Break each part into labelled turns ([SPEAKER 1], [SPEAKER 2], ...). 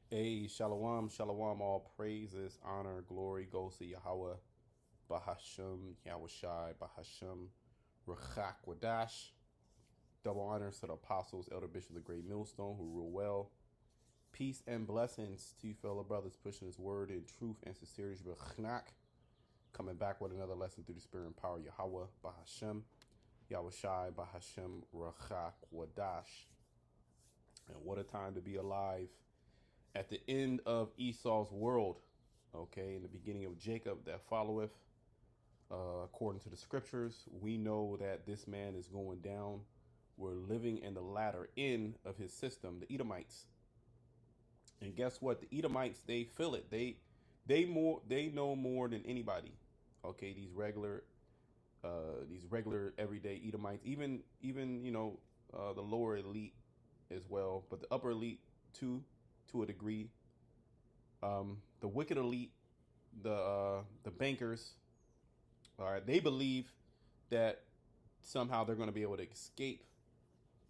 [SPEAKER 1] Hey, shalom, shalom, all praises, honor, glory goes to Yahweh, Bahashem, Yahushai, Bahashem, Rachak Wadash. Double honors to the apostles, Elder Bishop of the Great Millstone, who rule well. Peace and blessings to you fellow brothers pushing his word in truth and sincerity. B'chnak, coming back with another lesson through the spirit and power of Yahweh, Bahashem, Yahushai, Bahashem, Rachak Wadash. And what a time to be alive at the end of Esau's world, okay, in the beginning of Jacob that followeth, according to the scriptures, we know that this man is going down. We're living in the latter end of his system, the Edomites. And guess what? The Edomites, they feel it. They know more than anybody. Okay, these regular everyday Edomites, even the lower elite as well, but the upper elite too, to a degree. The wicked elite, the bankers, all right, they believe that somehow they're going to be able to escape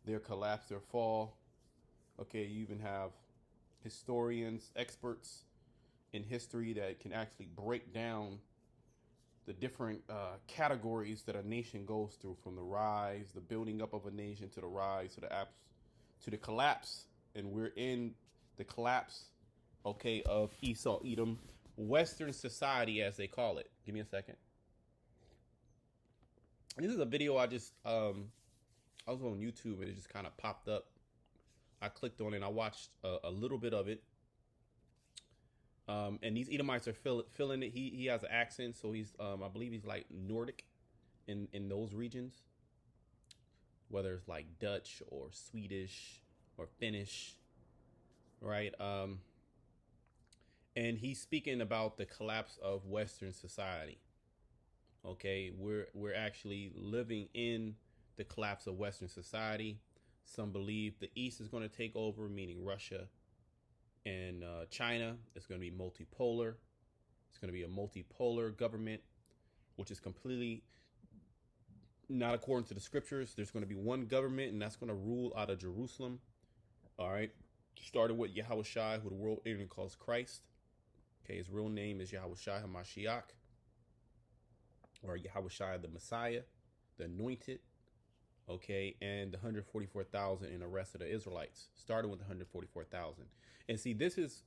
[SPEAKER 1] their collapse, their fall. Okay, you even have historians, experts in history that can actually break down the different categories that a nation goes through, from the rise, the building up of a nation, to the rise, to the collapse, and we're in the collapse, okay, of Esau, Edom, Western society, as they call it. Give me a second. This is a video I was on YouTube and it just kind of popped up. I clicked on it and I watched a little bit of it. And these Edomites are feeling it. He has an accent, so he's I believe he's like Nordic in those regions, whether it's like Dutch or Swedish or Finnish, right? And he's speaking about the collapse of Western society. Okay, we're actually living in the collapse of Western society. Some believe the East is going to take over, meaning Russia and China. It's going to be multipolar. It's going to be a multipolar government, which is completely not according to the scriptures. There's going to be one government, and that's going to rule out of Jerusalem. All right, started with Yahushai, who the world even calls Christ. Okay, his real name is Yahushai HaMashiach, or Yahushua the Messiah, the anointed, okay, and the 144,000 and the rest of the Israelites, starting with the 144,000. And see, this is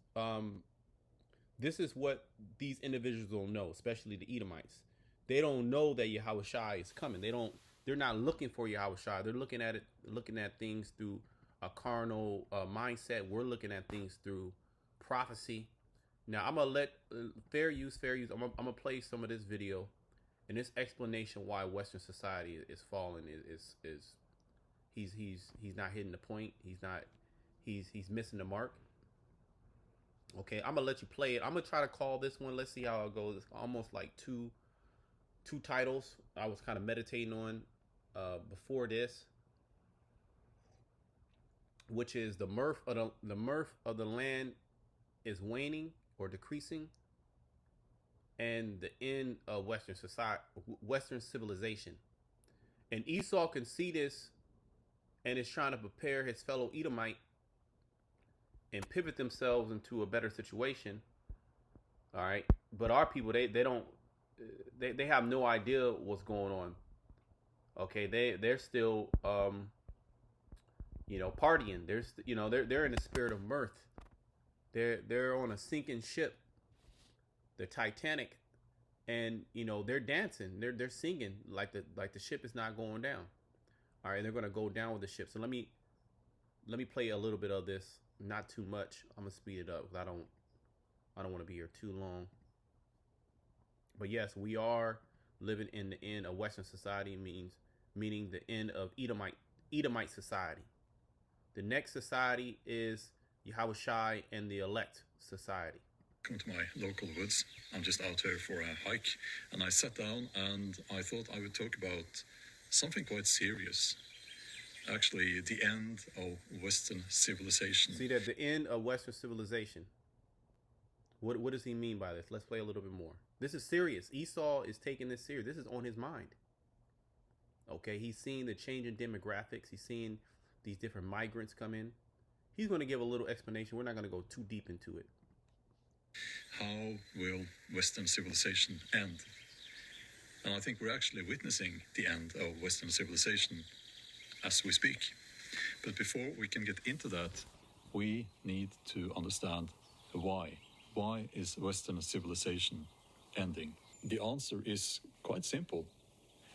[SPEAKER 1] what these individuals don't know, especially the Edomites. They don't know that Yahushua is coming. They're not looking for Yahushua. They're looking at things through a carnal mindset. We're looking at things through prophecy. Now I'm gonna let fair use. I'm gonna play some of this video. And this explanation why Western society is falling is he's not hitting the point. He's missing the mark. Okay, I'm gonna let you play it. I'm gonna try to call this one. Let's see how it goes. It's almost like two titles I was kind of meditating on before this, which is the mirth of the land is waning or decreasing, and the end of Western society, Western civilization. And Esau can see this and is trying to prepare his fellow Edomite and pivot themselves into a better situation. All right. But our people, they don't, they have no idea what's going on. Okay. They're still, partying. They're in the spirit of mirth. They're on a sinking ship, the Titanic, and they're dancing, they're singing like the ship is not going down. All right, they're gonna go down with the ship. So let me play a little bit of this, not too much. I'm gonna speed it up because I don't want to be here too long. But yes, we are living in the end of Western society, meaning the end of Edomite society. The next society is Yahushai and the elect society.
[SPEAKER 2] Come to my local woods. I'm just out here for a hike, and I sat down and I thought I would talk about something quite serious. Actually, the end of Western civilization.
[SPEAKER 1] See that, the end of Western civilization. What does he mean by this? Let's play a little bit more. This is serious. Esau is taking this serious. This is on his mind. Okay, he's seeing the change in demographics. He's seeing these different migrants come in. he's going to give a little explanation. We're not going to go too deep into it.
[SPEAKER 2] How will Western civilization end? And I think we're actually witnessing the end of Western civilization as we speak. But before we can get into that, we need to understand why. Why is Western civilization ending? The answer is quite simple.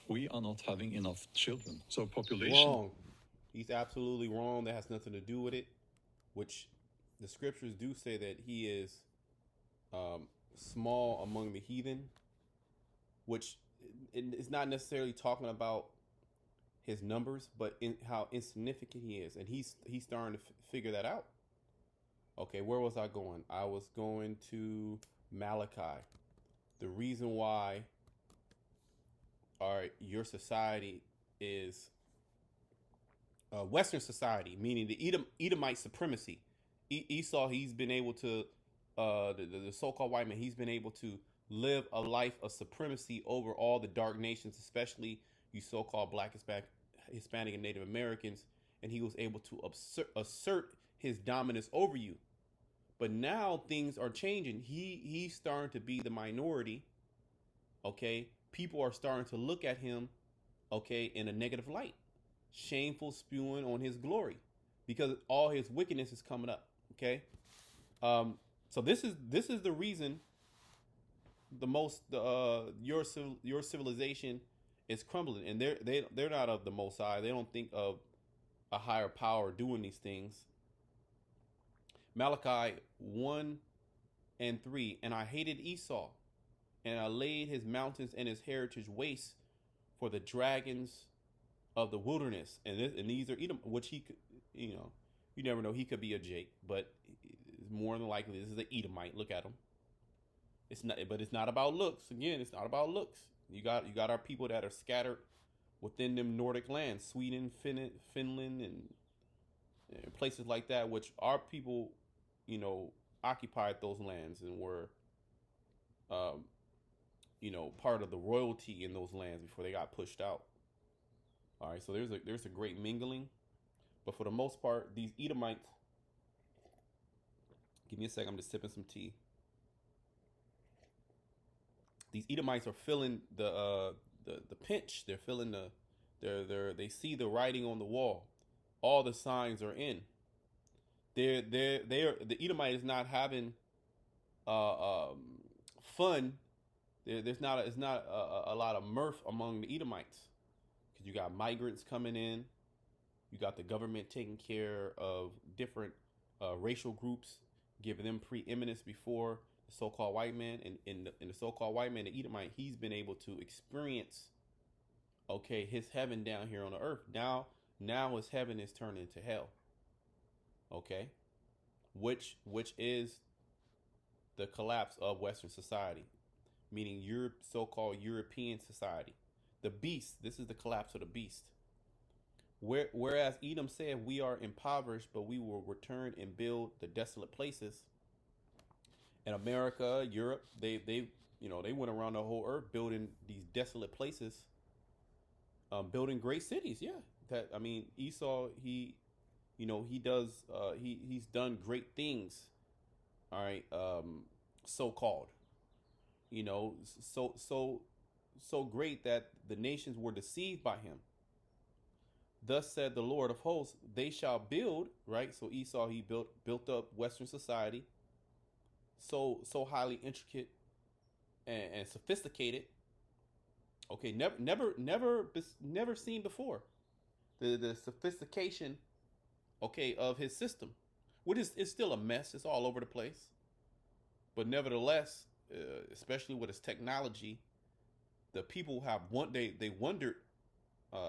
[SPEAKER 2] We are not having enough children. So population...
[SPEAKER 1] Wrong. He's absolutely wrong. That has nothing to do with it. Which the scriptures do say that he is small among the heathen. Which is not necessarily talking about his numbers, but in how insignificant he is. And he's starting to figure that out. Okay, where was I going? I was going to Malachi. The reason why your society is Western society, meaning the Edomite supremacy. Esau, he's been able to, the so-called white man, he's been able to live a life of supremacy over all the dark nations, especially you so-called Black, Hispanic, and Native Americans, and he was able to assert his dominance over you. But now things are changing. He's starting to be the minority. Okay, people are starting to look at him, okay, in a negative light, shameful spewing on his glory, because all his wickedness is coming up. Okay, so this is the reason your civilization is crumbling, and they're not of the Most High. They don't think of a higher power doing these things. Malachi 1 and 3, and I hated Esau, and I laid his mountains and his heritage waste for the dragons of the wilderness. And these are Edom, which he could, you never know. He could be a Jake, but more than likely this is an Edomite. Look at him. It's not, but it's not about looks. Again, it's not about looks. You got our people that are scattered within them Nordic lands, Sweden, Finland, and places like that, which our people, occupied those lands and were, part of the royalty in those lands before they got pushed out. All right, so there's a great mingling, but for the most part, these Edomites. Give me a second. I'm just sipping some tea. These Edomites are feeling the pinch. They're feeling they see the writing on the wall. All the signs are in. The Edomite is not having fun. It's not a lot of mirth among the Edomites, because you got migrants coming in. You got the government taking care of different racial groups, giving them preeminence before the so-called white man. And in the so-called white man, the Edomite, he's been able to experience, his heaven down here on the earth. Now his heaven is turned into hell. Okay, which is the collapse of Western society, meaning your so-called European society. The beast. This is the collapse of the beast. Whereas Edom said, we are impoverished, but we will return and build the desolate places. In America, Europe, they went around the whole earth building these desolate places, building great cities. Yeah, Esau, he's done great things. All right, so-called, so great that the nations were deceived by him. Thus said the Lord of hosts, they shall build, right? So Esau, he built up Western society, so highly intricate and sophisticated. Okay, never seen before. The sophistication, of his system, which is still a mess. It's all over the place, but nevertheless, especially with its technology, the people they wondered.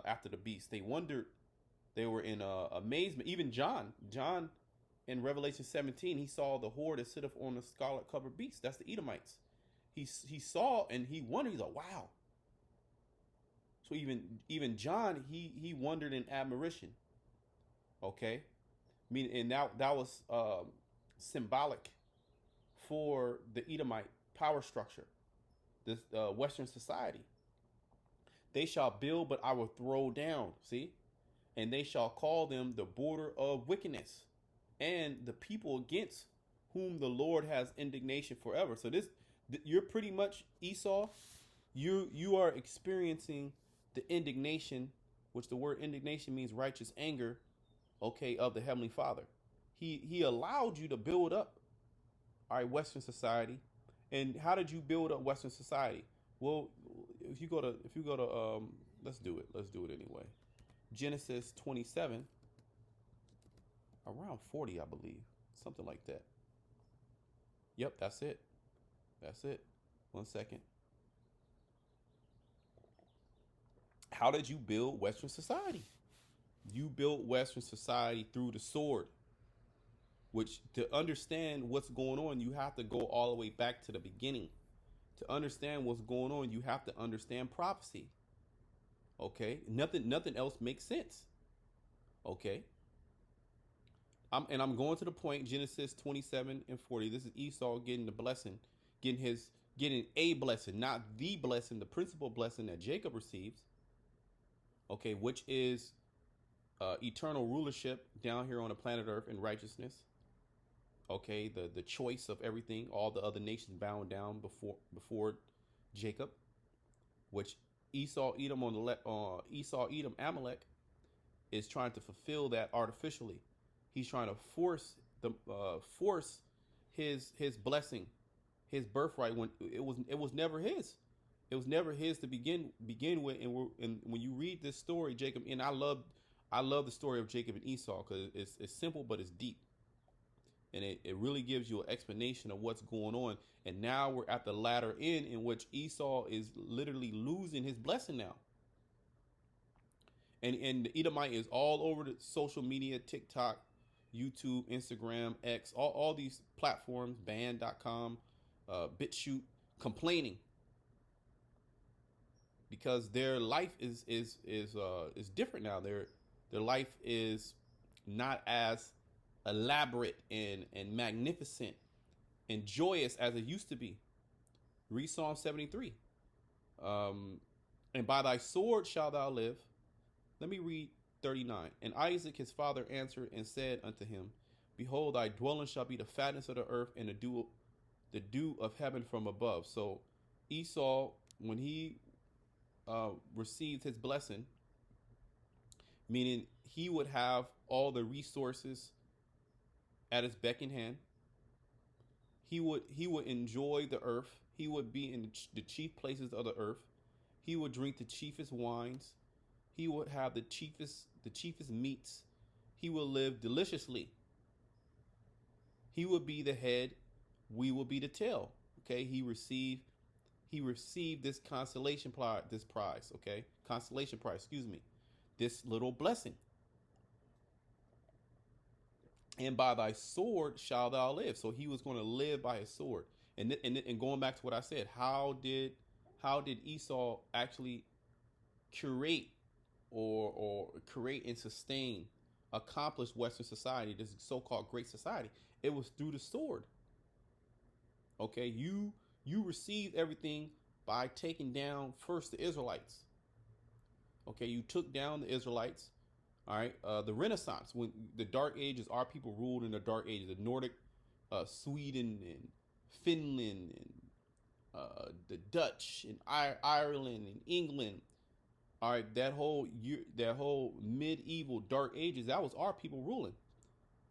[SPEAKER 1] After the beast, they wondered, they were in amazement. Even John in Revelation 17, he saw the horde that sitteth on the scarlet covered beast. That's the Edomites. He saw and he wondered. He's like, wow. So even John, he wondered in admiration. Okay, and that was symbolic for the Edomite power structure, this Western society. They shall build, but I will throw down. See? And they shall call them the border of wickedness. and the people against whom the Lord has indignation forever. So you're pretty much Esau. You are experiencing the indignation, which the word indignation means righteous anger, okay, of the Heavenly Father. He allowed you to build up, all right, Western society. And how did you build up Western society? Well, if you go to let's do it anyway. Genesis 27, around 40, I believe, something like that. Yep, that's it. That's it. 1 second. How did you build Western society? You built Western society through the sword, which to understand what's going on, you have to go all the way back to the beginning. To understand what's going on, you have to understand prophecy. Okay? Nothing else makes sense. Okay? I'm going to the point, Genesis 27 and 40. This is Esau getting the blessing, getting a blessing, not the blessing, the principal blessing that Jacob receives. Okay, which is eternal rulership down here on the planet Earth in righteousness. Okay, the choice of everything, all the other nations bowing down before Jacob, which Esau, Edom, Amalek is trying to fulfill that artificially. He's trying to force his blessing, his birthright, when it was never his. It was never his to begin with. And when you read this story, Jacob, and I love the story of Jacob and Esau, because it's simple but it's deep. And it really gives you an explanation of what's going on. And now we're at the latter end, in which Esau is literally losing his blessing now. And the Edomite is all over the social media, TikTok, YouTube, Instagram, X, all these platforms, band.com, BitChute, complaining. Because their life is different now. Their life is not as elaborate and magnificent and joyous as it used to be. Read Psalm 73. And by thy sword shalt thou live. Let me read 39. And Isaac his father answered and said unto him, behold, thy dwelling shall be the fatness of the earth, and the dew of heaven from above. So Esau, when he received his blessing, meaning he would have all the resources at his beck and hand. He would enjoy the earth. He would be in the chief places of the earth. He would drink the chiefest wines. He would have the chiefest meats. He will live deliciously. He would be the head. We will be the tail. Okay. He received this consolation prize. Okay. Consolation prize. Excuse me. This little blessing. And by thy sword shalt thou live. So he was going to live by his sword. And going back to what I said, how did Esau actually curate or create and sustain, accomplish Western society, this so-called great society? It was through the sword. Okay, you received everything by taking down first the Israelites. Okay, you took down the Israelites. All right, the Renaissance, when the Dark Ages, our people ruled in the Dark Ages, the Nordic, Sweden and Finland and the Dutch and Ireland and England. All right, that whole medieval Dark Ages, that was our people ruling.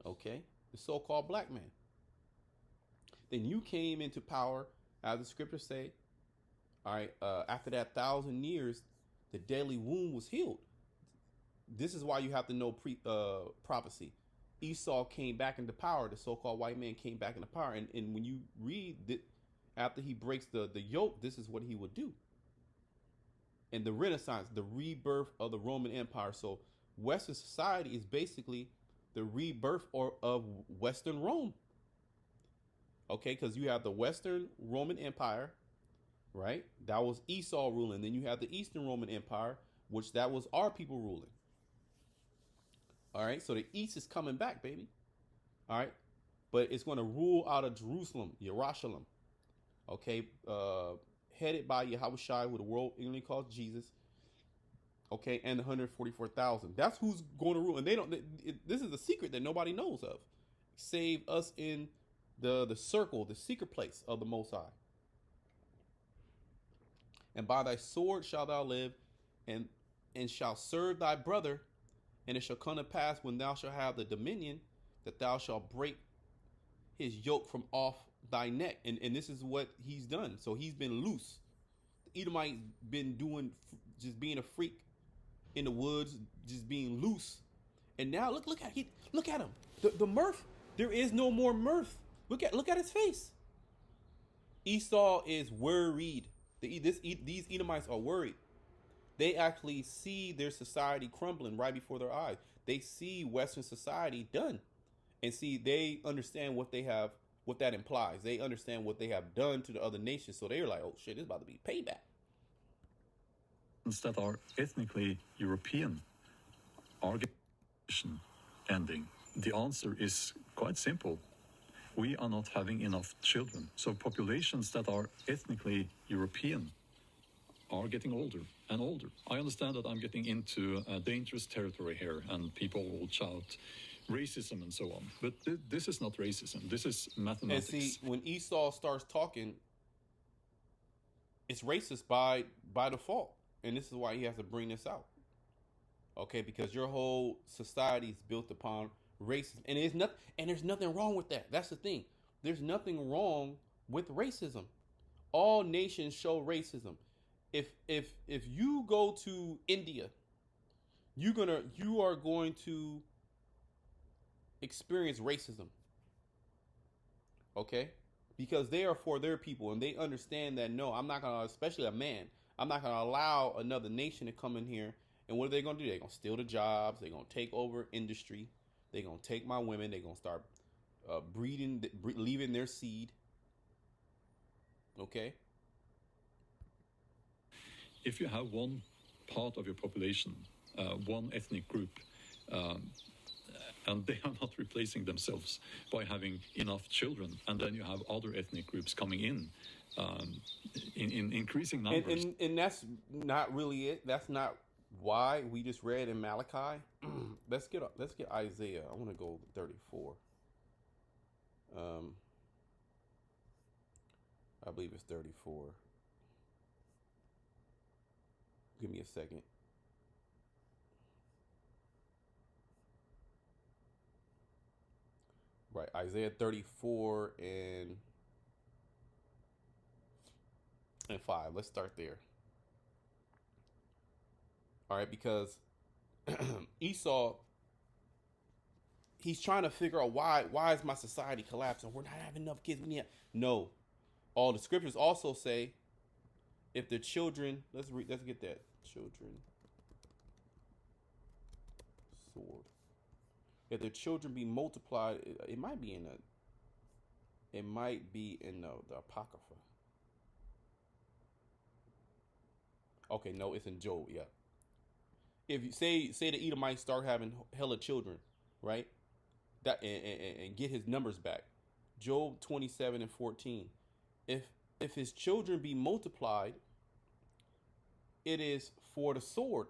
[SPEAKER 1] Okay, the so-called black man. Then you came into power, as the scriptures say. All right, after that 1,000 years, the deadly wound was healed. This is why you have to know prophecy. Esau came back into power. The so-called white man came back into power. And when you read that, after he breaks the yoke, this is what he would do. And the Renaissance, the rebirth of the Roman Empire. So Western society is basically the rebirth of Western Rome. Okay, because you have the Western Roman Empire, right? That was Esau ruling. Then you have the Eastern Roman Empire, which that was our people ruling. All right, so the East is coming back, baby. All right, but it's going to rule out of Jerusalem, Yerushalayim. Okay, headed by Yahushua, who the world English calls Jesus. Okay, and the 144,000. That's who's going to rule, and they don't. This is a secret that nobody knows of. save us in the circle, the secret place of the Most High. And by thy sword shalt thou live, and shalt serve thy brother. And it shall come to pass when thou shalt have the dominion, that thou shalt break his yoke from off thy neck. And this is what he's done. So he's been loose. The Edomite's been doing, just being a freak in the woods, just being loose. And now look at him. The mirth. There is no more mirth. Look at his face. Esau is worried. These Edomites are worried. They actually see their society crumbling right before their eyes. They see Western society done, and see they understand what that implies. They understand what they have done to the other nations. So they're like, oh shit, it's about to be payback.
[SPEAKER 2] That are ethnically European are ending. The answer is quite simple. We are not having enough children. So populations that are ethnically European are getting older and older. I understand that I'm getting into a dangerous territory here, and people will shout racism and so on. But this is not racism. This is mathematics.
[SPEAKER 1] And see, when Esau starts talking, it's racist by default. And this is why he has to bring this out. Okay, because your whole society is built upon racism. And there's nothing wrong with that. That's the thing. There's nothing wrong with racism. All nations show racism. If you go to India, you are going to experience racism. Okay? Because they are for their people, and they understand that no, I'm not gonna, especially a man, I'm not gonna allow another nation to come in here. And what are they gonna do? They're gonna steal the jobs, they're gonna take over industry, they're gonna take my women, they're gonna start leaving their seed. Okay?
[SPEAKER 2] If you have one part of your population, one ethnic group, and they are not replacing themselves by having enough children, and then you have other ethnic groups coming in increasing numbers.
[SPEAKER 1] And that's not really it. That's not why we just read in Malachi. Let's get Isaiah. I want to go 34. I believe it's 34. Give me a second. Right, Isaiah 34 and 5. Let's start there. All right, because Esau, he's trying to figure out why is my society collapsing? We're not having enough kids. No. All the scriptures also say, if the children, let's get that. Children, sword. If the children be multiplied, it might be in the Apocrypha. Okay, no, it's in Job. Yeah. If you say the Edomites start having hella children, right? That and get his numbers back. Job 27:14. If his children be multiplied, it is for the sword,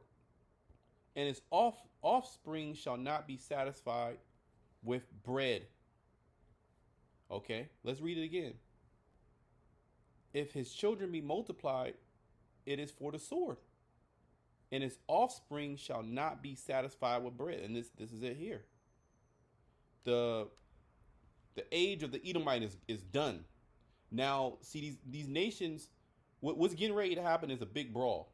[SPEAKER 1] and his offspring shall not be satisfied with bread. Okay, let's read it again. If his children be multiplied, it is for the sword, and his offspring shall not be satisfied with bread. And this is it here. The age of the Edomite is done. Now, see, these nations, what's getting ready to happen is a big brawl.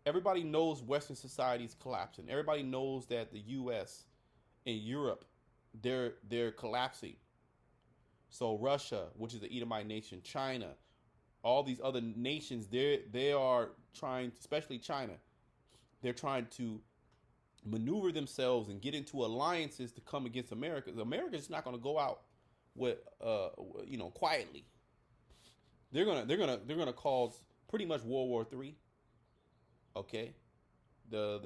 [SPEAKER 1] Everybody knows Western society is collapsing. Everybody knows that the U.S. and Europe, they're collapsing. So Russia, which is the Edomite nation, China, all these other nations, they are trying, especially China, they're trying to maneuver themselves and get into alliances to come against America. America's not going to go out with quietly. They're gonna cause pretty much World War III. Okay, the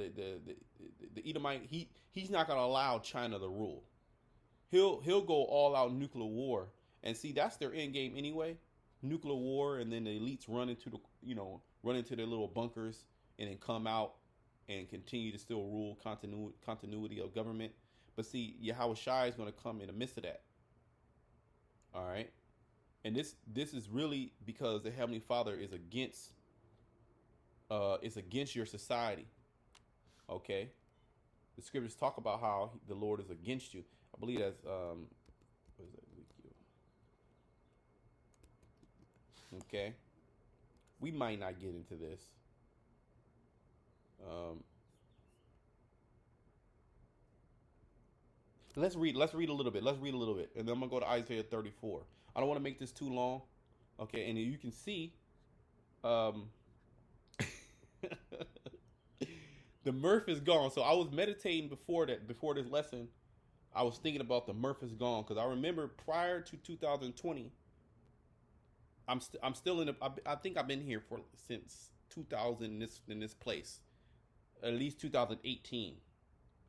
[SPEAKER 1] Edomite, he's not gonna allow China to rule. He'll go all out nuclear war, and see, that's their end game anyway. Nuclear war, and then the elites run into their little bunkers and then come out and continue to still rule continuity of government. But see, Yahweh Shai is going to come in the midst of that. All right. And this is really because the Heavenly Father is against your society. Okay. The scriptures talk about how the Lord is against you. I believe that's what is that? Okay. We might not get into this. Let's read a little bit. And then I'm gonna go to Isaiah 34. I don't want to make this too long. Okay, and you can see the mirth is gone. So I was meditating before this lesson. I was thinking about the mirth is gone, because I remember prior to 2020, I'm still in. I think I've been here since 2000 in this place, at least 2018.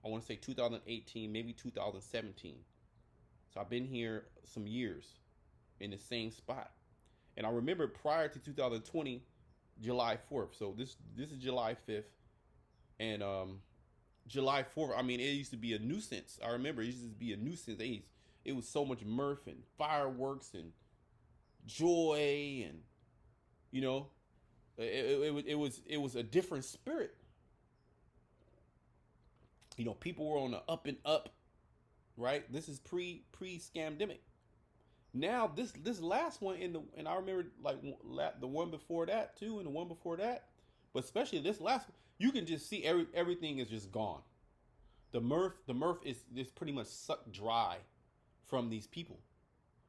[SPEAKER 1] I want to say 2018, maybe 2017. So I've been here some years in the same spot. And I remember prior to 2020, July 4th. So this is July 5th. And July 4th, I mean, it used to be a nuisance. I remember it used to be a nuisance. It was so much mirth and fireworks and joy, and you know, it was a different spirit. You know, people were on the up and up, right? This is pre-scamdemic. Now this last one and I remember like the one before that too, and the one before that, but especially this last one, you can just see everything is just gone. The mirth is pretty much sucked dry from these people.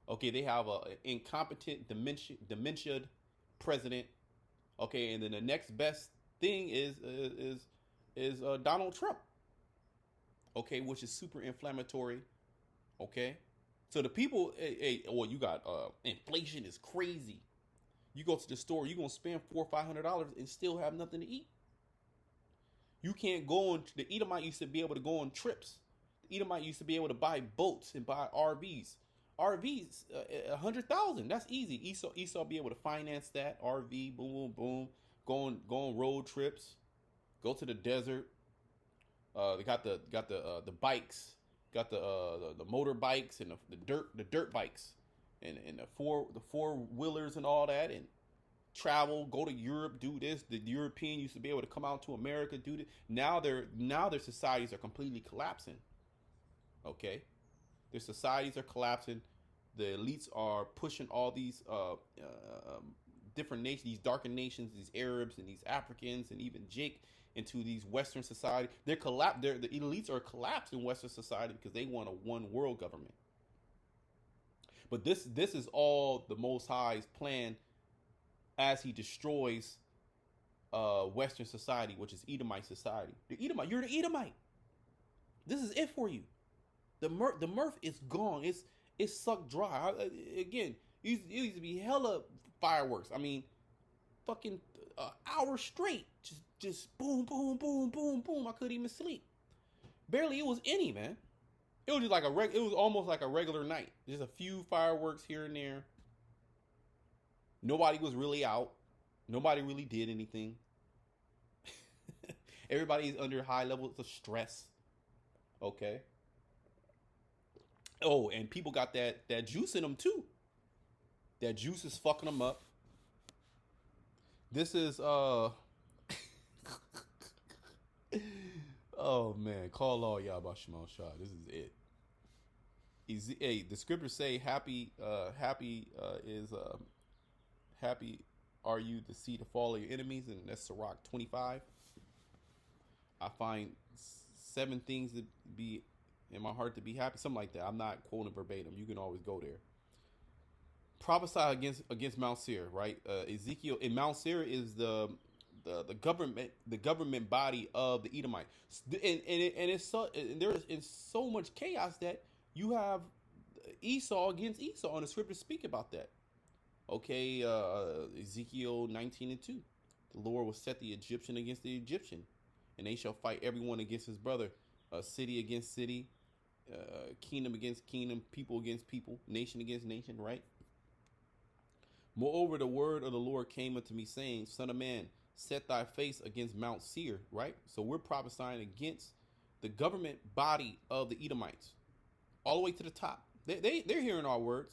[SPEAKER 1] Okay, they have a incompetent, dementia president. Okay, and then the next best thing is Donald Trump. Okay, which is super inflammatory. Okay, so the people, you got inflation is crazy. You go to the store, you're gonna spend $400 or $500 and still have nothing to eat. You can't go on. The Edomite used to be able to go on trips. The Edomite used to be able to buy boats and buy RVs. RVs, 100,000. That's easy. Esau be able to finance that RV. Boom, boom, boom. Go on road trips. Go to the desert. They got the bikes. Got the motorbikes and the dirt bikes, and the four wheelers and all that, and travel. Go to Europe. Do this. The European used to be able to come out to America. Do this. Now their societies are completely collapsing. Okay. Their societies are collapsing. The elites are pushing all these different nations, these darkened nations, these Arabs and these Africans and even Jake into these Western society. The elites are collapsing Western society because they want a one world government. But this is all the Most High's plan as He destroys Western society, which is Edomite society. The Edomite, you're the Edomite. This is it for you. The mirth is gone. It's sucked dry. Again, it used to be hella fireworks. I mean, fucking hour straight, just boom, boom, boom, boom, boom. I couldn't even sleep. Barely it was any, man. It was just like it was almost like a regular night. Just a few fireworks here and there. Nobody was really out. Nobody really did anything. Everybody's under high levels of stress. Okay. Oh, and people got that juice in them too. That juice is fucking them up. This is oh man, call all Yahweh Shema Shah. This is it. Hey, the scriptures say happy are you to see the fall of your enemies, and that's Sirach 25. I find 7 things to be in my heart to be happy, something like that. I'm not quoting verbatim. You can always go there. Prophesy against Mount Seir, right? Ezekiel, and Mount Seir is the government body of the Edomite, and there's so much chaos that you have Esau against Esau, and the scriptures speak about that. Okay, Ezekiel 19:2, the Lord will set the Egyptian against the Egyptian, and they shall fight everyone against his brother, city against city, kingdom against kingdom, people against people, nation against nation, right? Moreover, the word of the Lord came unto me, saying, Son of man, set thy face against Mount Seir, right? So we're prophesying against the government body of the Edomites, all the way to the top. They're hearing our words,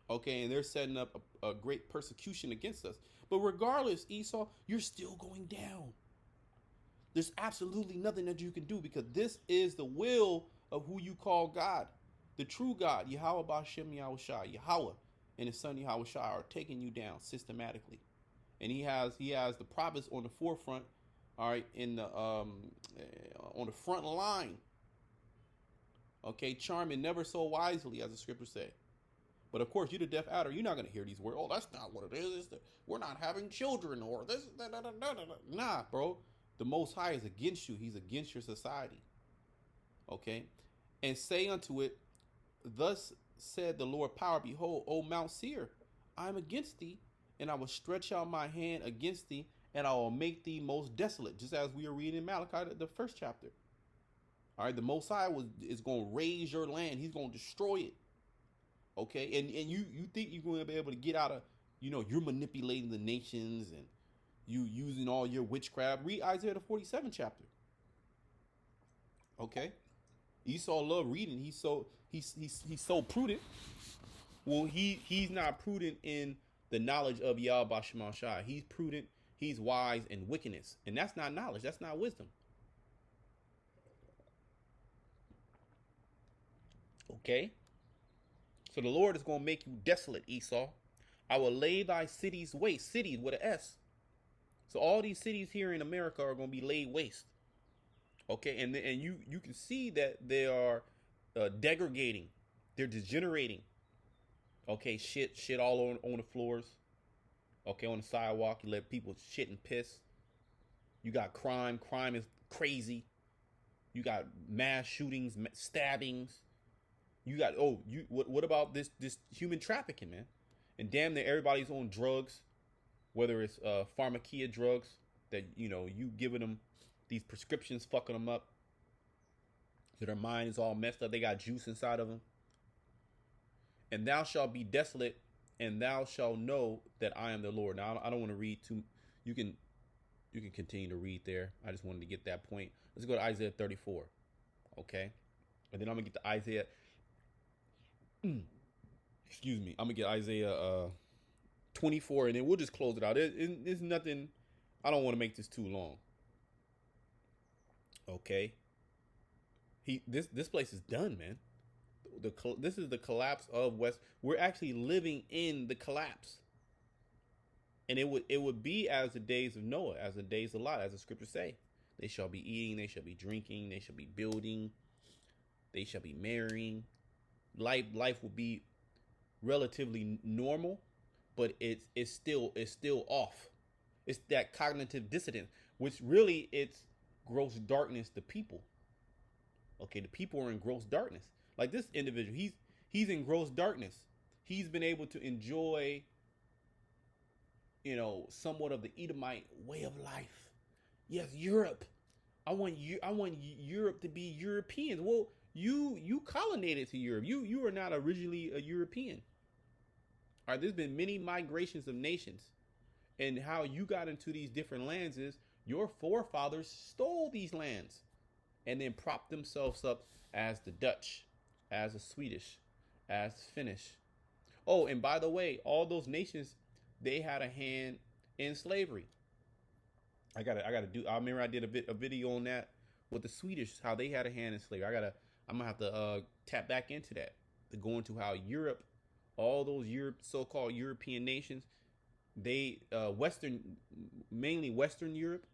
[SPEAKER 1] okay, and they're setting up a great persecution against us. But regardless, Esau, you're still going down. There's absolutely nothing that you can do, because this is the will of who you call God, the true God, Yahweh Bashem Yahushua, Yahweh and his son Yahushua are taking you down systematically, and he has the prophets on the forefront, all right, in the on the front line. Okay, charming never so wisely, as the scriptures say. But of course, you the deaf adder, you're not going to hear these words. Oh, that's not what it is. We're not having children, or this. Nah, bro. The Most High is against you. He's against your society. Okay? And say unto it, thus said the Lord power, behold, O Mount Seir, I am against thee, and I will stretch out my hand against thee, and I will make thee most desolate. Just as we are reading in Malachi, the first chapter. All right, the Most High is going to raise your land. He's going to destroy it. Okay, and you think you're going to be able to get out of, you're manipulating the nations and you using all your witchcraft. Read Isaiah the 47th chapter. Okay, Esau loved reading. He's so prudent. Well, he's not prudent in the knowledge of Yahweh Bashem Shai. He's prudent. He's wise in wickedness, and that's not knowledge. That's not wisdom. Okay. So the Lord is going to make you desolate, Esau. I will lay thy cities waste. Cities with an S. So all these cities here in America are going to be laid waste. Okay, and you can see that they are degrading. They're degenerating. Okay, shit all on the floors. Okay, on the sidewalk, you let people shit and piss. You got crime. Crime is crazy. You got mass shootings, stabbings. You got what about this human trafficking, man? And damn near everybody's on drugs, whether it's pharmakia drugs that you giving them these prescriptions, fucking them up, so their mind is all messed up. They got juice inside of them. And thou shalt be desolate, and thou shalt know that I am the Lord. Now I don't want to read too. You can continue to read there. I just wanted to get that point. Let's go to Isaiah 34, okay, and then I'm gonna get to Isaiah. Excuse me. I'm gonna get Isaiah 24, and then we'll just close it out. It's nothing. I don't want to make this too long. Okay. This place is done, man. This is the collapse of West. We're actually living in the collapse, and it would be as the days of Noah, as the days of Lot, as the scriptures say. They shall be eating, they shall be drinking, they shall be building, they shall be marrying. Life will be relatively normal, but it's still off. It's that cognitive dissonance, which really it's gross darkness to people. Okay, the people are in gross darkness. Like this individual, he's in gross darkness. He's been able to enjoy, somewhat of the Edomite way of life. Yes, Europe. I want Europe to be Europeans. Well, you colonized to Europe. You are not originally a European. All right, there's been many migrations of nations, and how you got into these different lands is your forefathers stole these lands, and then propped themselves up as the Dutch, as the Swedish, as Finnish. Oh, and by the way, all those nations, they had a hand in slavery. I remember I did a video on that with the Swedish, how they had a hand in slavery. I'm gonna have to tap back into that, to go into how Europe, all those so-called European nations, they mainly Western Europe,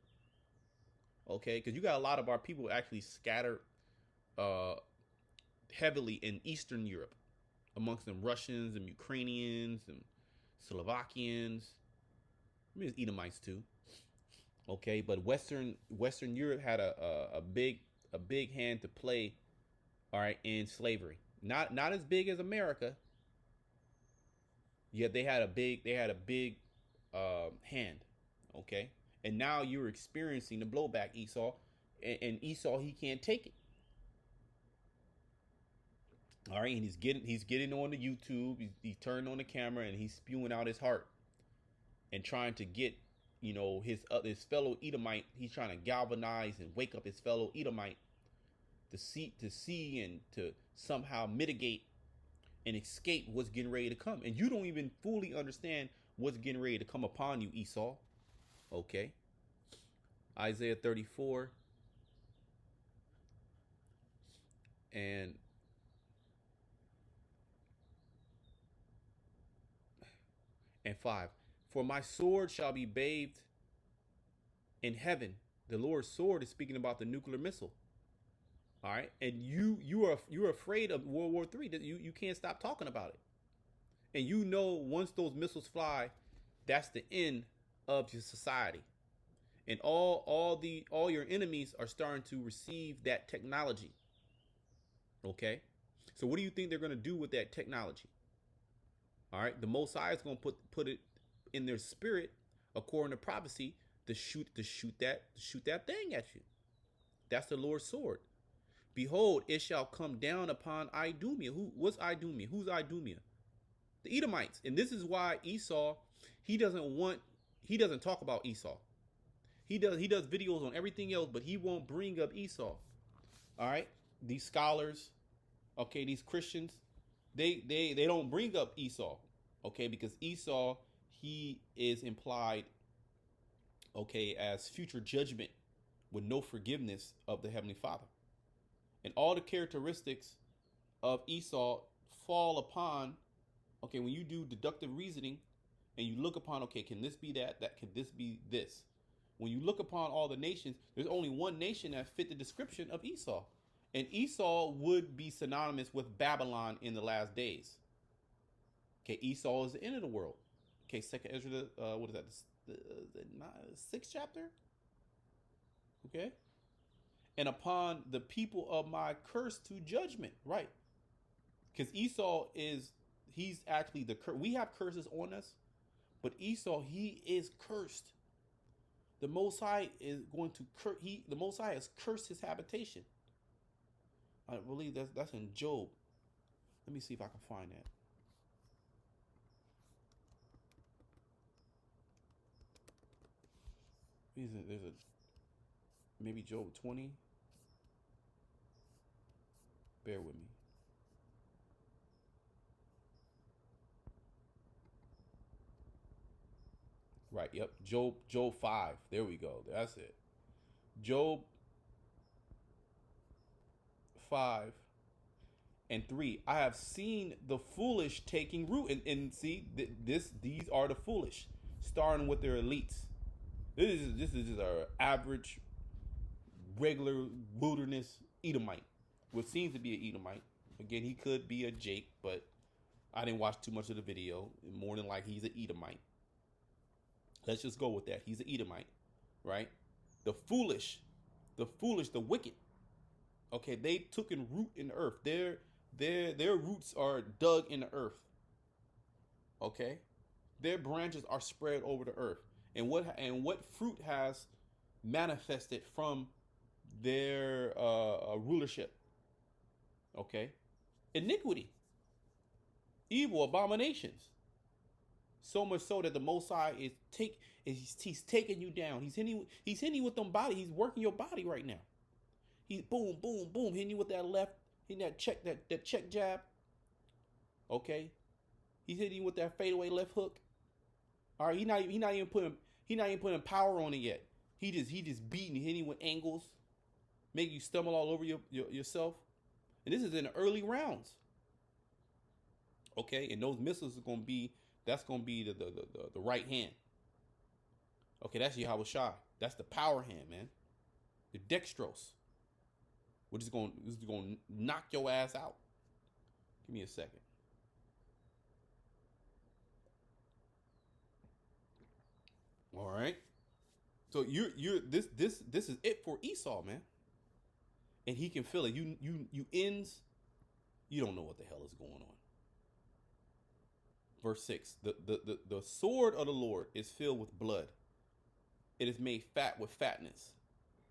[SPEAKER 1] okay, because you got a lot of our people actually scattered heavily in Eastern Europe, amongst them Russians and Ukrainians and Slovakians. I mean, it's Edomites too. Okay, but Western Europe had a big hand to play. All right, in slavery, not as big as America. Yet they had a big hand. Okay, and now you're experiencing the blowback, Esau, and Esau, he can't take it. All right, and he's getting on the YouTube. He's turning on the camera and he's spewing out his heart and trying to get his fellow Edomite. He's trying to galvanize and wake up his fellow Edomite see and to somehow mitigate and escape what's getting ready to come. And you don't even fully understand what's getting ready to come upon you, Esau. Okay. Isaiah 34 and and 5. For my sword shall be bathed in heaven. The Lord's sword is speaking about the nuclear missile. All right, and you're afraid of World War III. That you can't stop talking about it, and you know once those missiles fly, that's the end of your society, and all your enemies are starting to receive that technology. Okay, so what do you think they're going to do with that technology? All right, the Most High is going to put it in their spirit, according to prophecy, to shoot that thing at you. That's the Lord's sword. Behold, it shall come down upon Idumea. What's Idumea? Who's Idumea? The Edomites. And this is why Esau, he doesn't talk about Esau. He does videos on everything else, but he won't bring up Esau. All right? These scholars, okay, these Christians, they don't bring up Esau, okay, because Esau, he is implied, okay, as future judgment with no forgiveness of the Heavenly Father. And all the characteristics of Esau fall upon, okay, when you do deductive reasoning and you look upon, okay, can this be that? Can this be this? When you look upon all the nations, there's only one nation that fit the description of Esau. And Esau would be synonymous with Babylon in the last days. Okay, Esau is the end of the world. Okay, Second Ezra, what is that? The 6th chapter? Okay. And upon the people of my curse to judgment, right? Because Esau he's actually the curse. We have curses on us, but Esau, he is cursed. The Most High is going to the Most High has cursed his habitation. I believe that's in Job. Let me see if I can find that. There's maybe Job 20. Bear with me. Right, yep. Job 5. There we go. That's it. Job 5 and 3. I have seen the foolish taking root. And see, these are the foolish, starting with their elites. This is just our average, regular wilderness Edomite. What seems to be an Edomite. Again, he could be a Jake, but I didn't watch too much of the video. More than like he's an Edomite. Let's just go with that. He's an Edomite, right? The foolish, the wicked. Okay, they took in root in the earth. Their roots are dug in the earth. Okay, their branches are spread over the earth. And what fruit has manifested from their rulership? Okay, iniquity, evil, abominations. So much so that the Most High he's taking you down. He's hitting you with them body. He's working your body right now. He's boom, boom, boom, hitting you with that left, hitting that check jab. Okay, he's hitting you with that fadeaway left hook. All right, he not even putting power on it yet. He just beating, hitting with angles, make you stumble all over yourself. And this is in the early rounds. Okay, and those missiles are gonna be the right hand. Okay, that's Yahweh Shai. That's the power hand, man. The dextrose. This is gonna knock your ass out. Give me a second. All right. So this is it for Esau, man. And he can feel it. You ends, you don't know what the hell is going on. Verse 6. The sword of the Lord is filled with blood. It is made fat with fatness,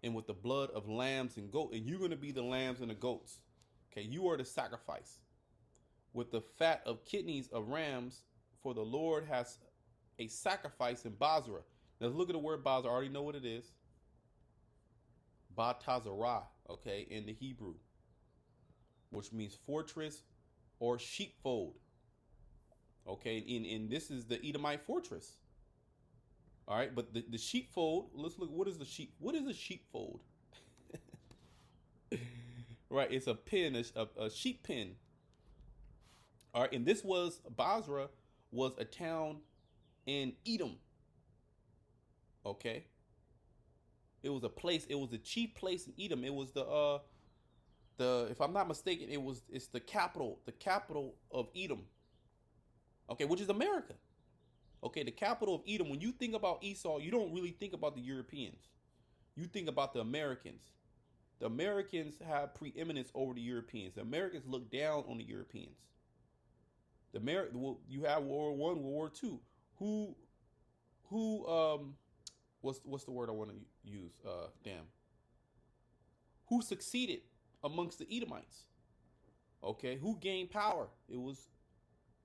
[SPEAKER 1] and with the blood of lambs and goats. And you're going to be the lambs and the goats. Okay, you are the sacrifice. With the fat of kidneys of rams, for the Lord has a sacrifice in Basra. Now let's look at the word Basra. I already know what it is. Batazarah, okay, in the Hebrew. which means fortress or sheepfold. Okay, and this is the Edomite fortress. All right, but the sheepfold. Let's look. What is the sheep? What is a sheepfold? Right, it's a pen, a sheep pen. All right, and this was Basra, was a town in Edom. Okay, it was a place. It was the chief place in Edom. It was the if I'm not mistaken, it's the capital of Edom. Okay, which is America. Okay, the capital of Edom. When you think about Esau, you don't really think about the Europeans. You think about the Americans. The Americans have preeminence over the Europeans. The Americans look down on the Europeans. You have World War I, World War II. What's the word I want to use? Who succeeded amongst the Edomites? Okay, who gained power? It was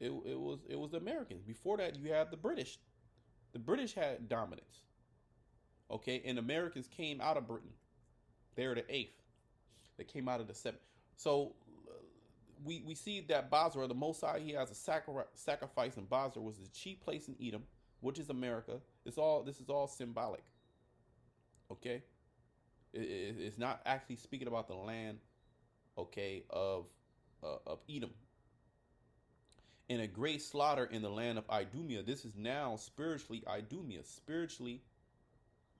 [SPEAKER 1] the Americans. Before that, you have the British. The British had dominance. Okay, and Americans came out of Britain. They're the eighth. They came out of the seventh. So we see that Basra, the Most High, he has a sacrifice in Basra, was the chief place in Edom, which is America. This is all symbolic. Okay, it's not actually speaking about the land, okay, of Edom. In a great slaughter in the land of Idumea. This is now spiritually Idumea, spiritually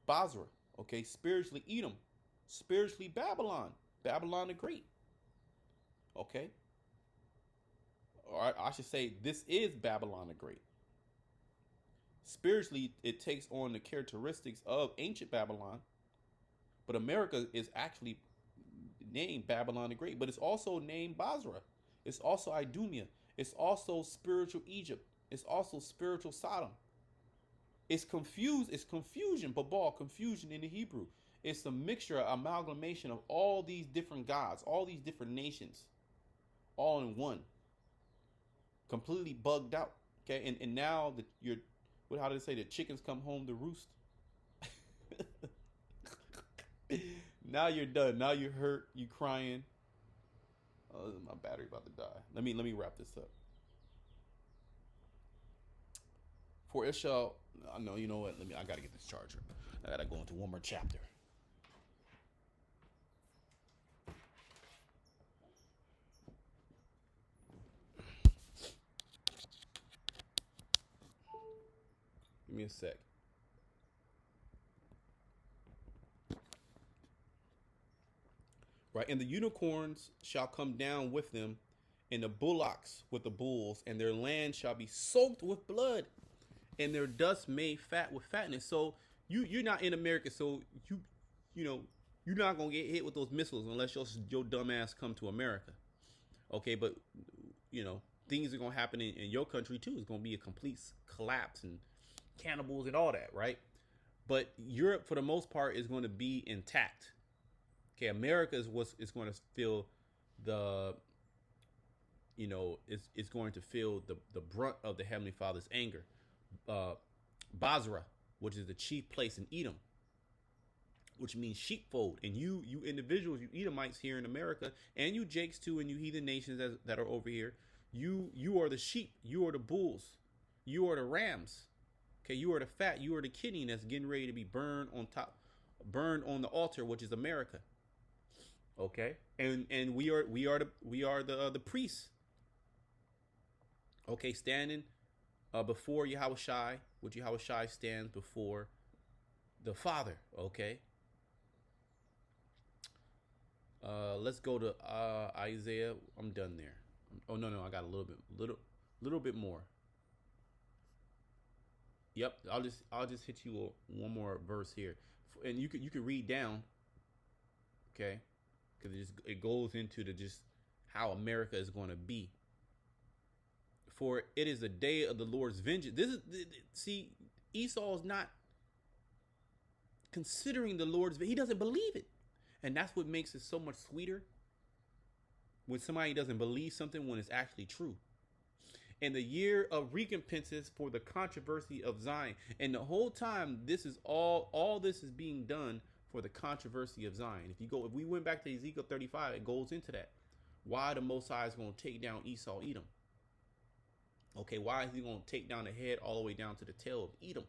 [SPEAKER 1] Basra, okay, spiritually Edom, spiritually Babylon, Babylon the Great. Okay. Or I should say, this is Babylon the Great. Spiritually, it takes on the characteristics of ancient Babylon, but America is actually named Babylon the Great, but it's also named Basra. It's also Idumea. It's also spiritual Egypt. It's also spiritual Sodom. It's confused. It's confusion, Babal, confusion in the Hebrew. It's a mixture, amalgamation of all these different gods, all these different nations, all in one. Completely bugged out. Okay, and now how do they say, the chickens come home to roost? Now you're done. Now you're hurt. You crying. Oh, my battery about to die. Let me wrap this up. For it shall, no, you know what? I gotta get this charger. I gotta go into one more chapter. Give me a sec. Right, and the unicorns shall come down with them, and the bullocks with the bulls, and their land shall be soaked with blood, and their dust made fat with fatness. So you're not in America, so you're not gonna get hit with those missiles unless your dumb ass come to America. Okay, but things are gonna happen in your country too. It's gonna be a complete collapse and cannibals and all that, right? But Europe, for the most part, is going to be intact. Okay, America is going to feel the, it's going to feel the brunt of the Heavenly Father's anger. Basra, which is the chief place in Edom, which means sheepfold, and you individuals, you Edomites here in America, and you Jakes too, and you heathen nations that are over here, you are the sheep, you are the bulls, you are the rams. Okay, you are the fat, you are the kidney that's getting ready to be burned on the altar, which is America. Okay, and we are the priests. Okay, standing before Yahushai, which Yahushai stands before the Father. Okay. Let's go to Isaiah. I'm done there. Oh no, I got a little bit more. Yep, I'll just hit you one more verse here, and you could read down. Okay. Because it goes into just how America is going to be. For it is the day of the Lord's vengeance. See, Esau is not considering the Lord's. He doesn't believe it, and that's what makes it so much sweeter when somebody doesn't believe something when it's actually true. And the year of recompenses for the controversy of Zion, and the whole time this is all this is being done for the controversy of Zion. If we went back to Ezekiel 35, it goes into that. why the Most High is going to take down Esau, Edom. Okay, why is he going to take down the head all the way down to the tail of Edom,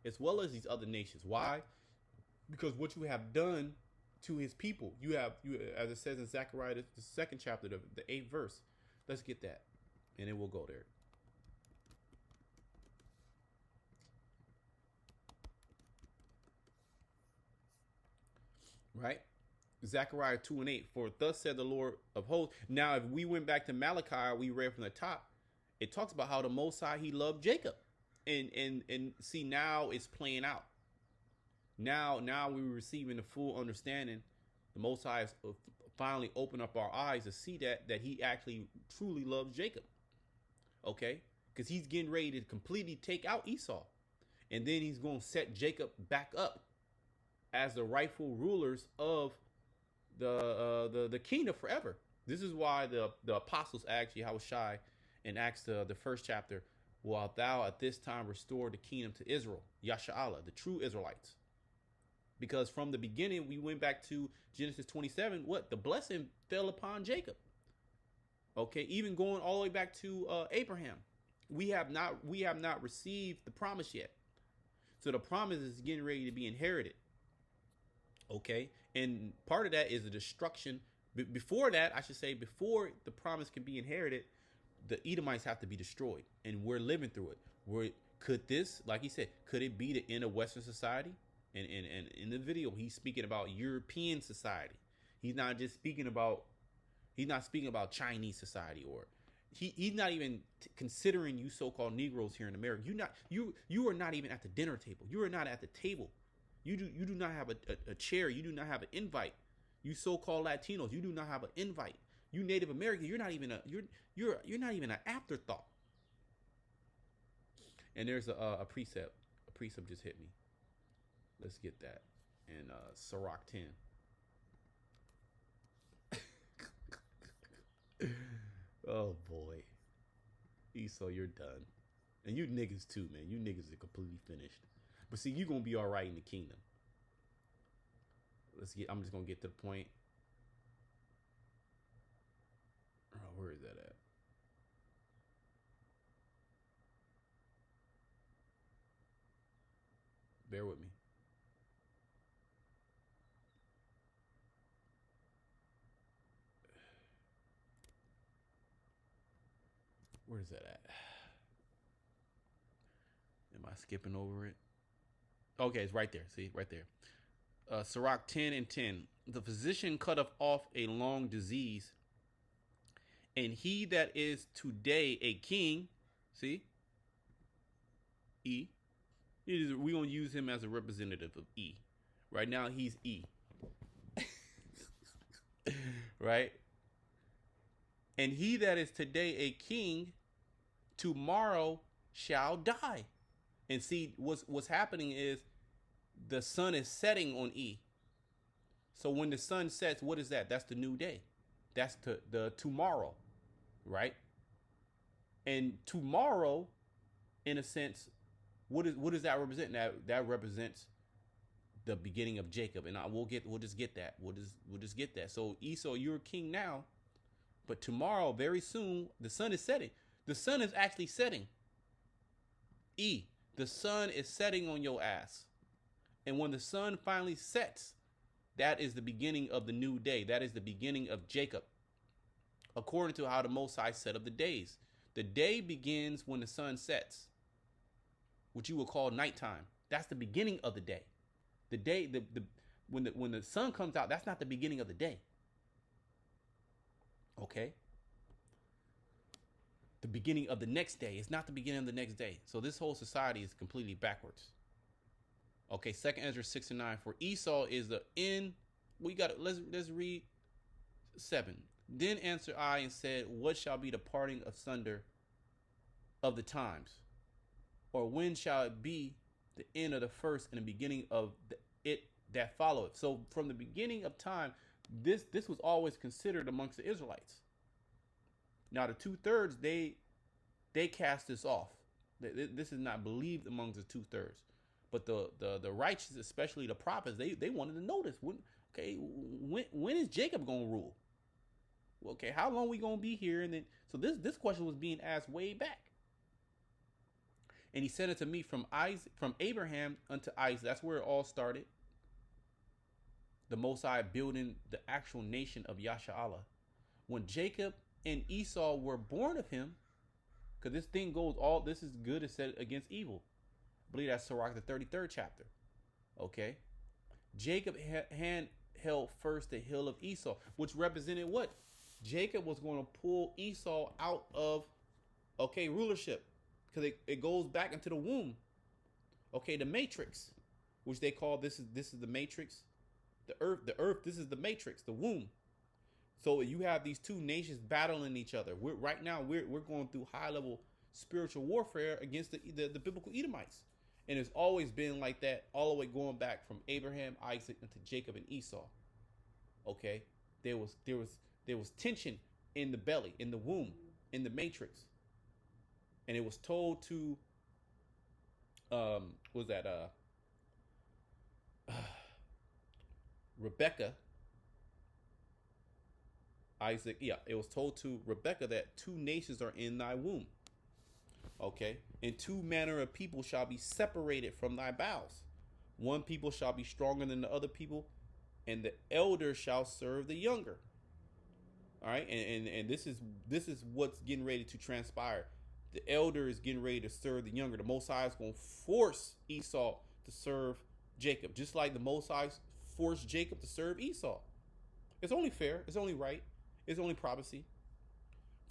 [SPEAKER 1] as well as these other nations? Why? Because what you have done to his people, you, as it says in Zechariah, the second chapter, the 8th verse. Let's get that, and then we'll go there. Right? Zechariah 2 and 8. For thus said the Lord of hosts. Now, if we went back to Malachi, we read from the top. It talks about how the Most High, he loved Jacob, and see, now it's playing out. Now we're receiving the full understanding. The Most High has finally opened up our eyes to see that he actually truly loves Jacob. Okay, because he's getting ready to completely take out Esau, and then he's going to set Jacob back up as the rightful rulers of the kingdom forever. This is why the apostles asked Yahushua in Acts the first chapter, "Wilt thou at this time restore the kingdom to Israel?" Yasha'Allah, the true Israelites. Because from the beginning, we went back to Genesis 27. What? The blessing fell upon Jacob. Okay, even going all the way back to Abraham, we have not received the promise yet. So the promise is getting ready to be inherited. Okay, and part of that is the destruction. Before that, I should say, before the promise can be inherited, the Edomites have to be destroyed, and we're living through it. Could this, like he said, could it be the end of Western society? And in the video, he's speaking about European society. He's not speaking about Chinese society, or he's not even considering you so-called Negroes here in America. You are not even at the dinner table. You are not at the table. You do not have a chair. You do not have an invite. You so-called Latinos, you do not have an invite. You Native American, you're not even an afterthought. And there's a precept. A precept just hit me. Let's get that in Sirach 10. Oh boy, Esau, you're done, and you niggas too, man. You niggas are completely finished. But see, you gonna be all right in the kingdom. I'm just gonna get to the point. Oh, where is that at? Bear with me. Where is that at? Am I skipping over it? Okay, it's right there. See, right there. Sirach 10 and 10. The physician cutteth off a long disease, and he that is today a king, see, E. We're going to use him as a representative of E. Right now, he's E. Right? And he that is today a king, tomorrow shall die. And see, what's happening is the sun is setting on E. So when the sun sets, what is that? That's the new day. That's the tomorrow, right? And tomorrow, in a sense, what does that represent? That represents the beginning of Jacob, and we'll just get that. We'll just get that. So Esau, you're a king now, but tomorrow, very soon, the sun is setting. The sun is actually setting. E, the sun is setting on your ass. And when the sun finally sets, that is the beginning of the new day. That is the beginning of Jacob. According to how the Most High set up the days. The day begins when the sun sets, which you will call nighttime. That's the beginning of the day. The day, when the sun comes out, that's not the beginning of the day. Okay? The beginning of the next day is not the beginning of the next day. So this whole society is completely backwards. Okay, 2nd Ezra 6 and 9. For Esau is the end. Let's read 7. Then answered I and said, what shall be the parting asunder of the times? Or when shall it be the end of the first and the beginning of it that followeth? So from the beginning of time, this was always considered amongst the Israelites. Now the 2/3, they cast this off. This is not believed amongst the 2/3. But the righteous, especially the prophets, they wanted to know this. When is Jacob gonna rule? Okay, how long we gonna be here? And then so this question was being asked way back. And he said it to me from Abraham unto Isaac. That's where it all started. The Most High building the actual nation of Yasha Allah. When Jacob and Esau were born of him, because this thing goes all this is good is set against evil. I believe that's Sirach the 33rd chapter. Okay. Jacob held first the hill of Esau, which represented what? Jacob was going to pull Esau out of rulership. Because it goes back into the womb. Okay, the matrix, which they call this is the matrix. The earth, this is the matrix, the womb. So you have these two nations battling each other. Right now we're going through high level spiritual warfare against the biblical Edomites. And it's always been like that, all the way going back from Abraham, Isaac, into Jacob and Esau. Okay? There was tension in the belly, in the womb, in the matrix. And it was told to Rebecca, Isaac, it was told to Rebecca that two nations are in thy womb. Okay, and two manner of people shall be separated from thy bowels. One people shall be stronger than the other people, and the elder shall serve the younger. All right, and this is what's getting ready to transpire. The elder is getting ready to serve the younger. The Most High is going to force Esau to serve Jacob, just like the Most High forced Jacob to serve Esau. It's only fair. It's only right. It's only prophecy.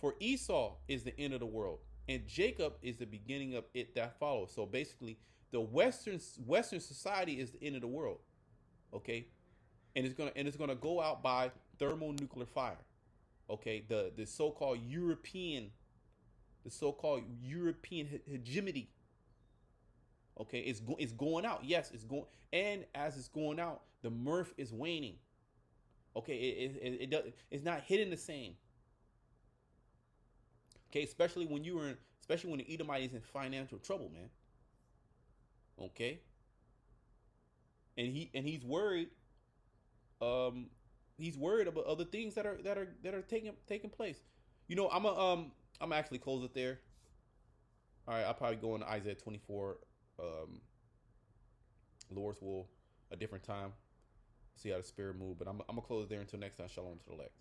[SPEAKER 1] For Esau is the end of the world, and Jacob is the beginning of it that follows. So basically, the Western society is the end of the world. Okay, and it's gonna go out by thermonuclear fire. Okay, the so-called European hegemony. Okay, it's going out. Yes, it's going, and as it's going out, the mirth is waning. Okay, it's not hitting the same. Okay, especially when the Edomite is in financial trouble, man. Okay, and he's worried. He's worried about other things that are taking place. You know, I'm actually close it there. All right, I'll probably go into Isaiah 24. Lord's will a different time. See how the spirit move, but I'm gonna close it there until next time. Shalom to the elect.